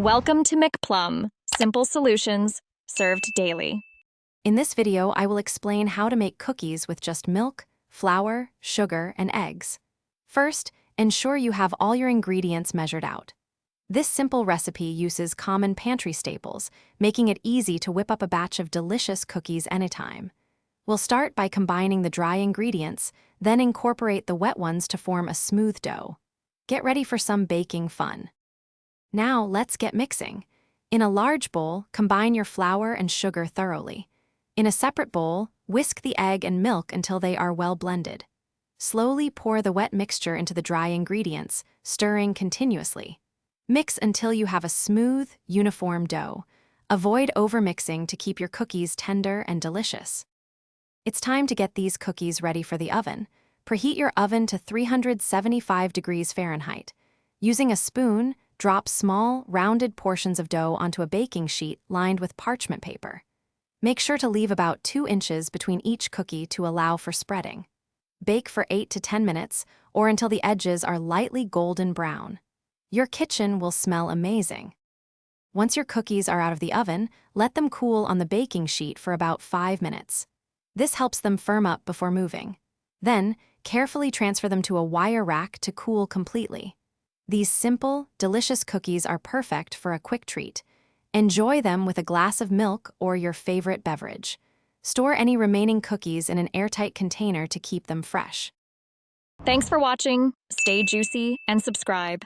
Welcome to McPlum, simple solutions served daily. In this video, I will explain how to make cookies with just milk, flour, sugar, and eggs. First, ensure you have all your ingredients measured out. This simple recipe uses common pantry staples, making it easy to whip up a batch of delicious cookies anytime. We'll start by combining the dry ingredients, then incorporate the wet ones to form a smooth dough. Get ready for some baking fun. Now, let's get mixing. In a large bowl, combine your flour and sugar thoroughly. In a separate bowl, whisk the egg and milk until they are well blended. Slowly pour the wet mixture into the dry ingredients, stirring continuously. Mix until you have a smooth, uniform dough. Avoid overmixing to keep your cookies tender and delicious. It's time to get these cookies ready for the oven. Preheat your oven to 375 degrees Fahrenheit. Using a spoon, drop small, rounded portions of dough onto a baking sheet lined with parchment paper. Make sure to leave about 2 inches between each cookie to allow for spreading. Bake for 8 to 10 minutes, or until the edges are lightly golden brown. Your kitchen will smell amazing. Once your cookies are out of the oven, let them cool on the baking sheet for about 5 minutes. This helps them firm up before moving. Then, carefully transfer them to a wire rack to cool completely. These simple, delicious cookies are perfect for a quick treat. Enjoy them with a glass of milk or your favorite beverage. Store any remaining cookies in an airtight container to keep them fresh. Thanks for watching. Stay juicy and subscribe.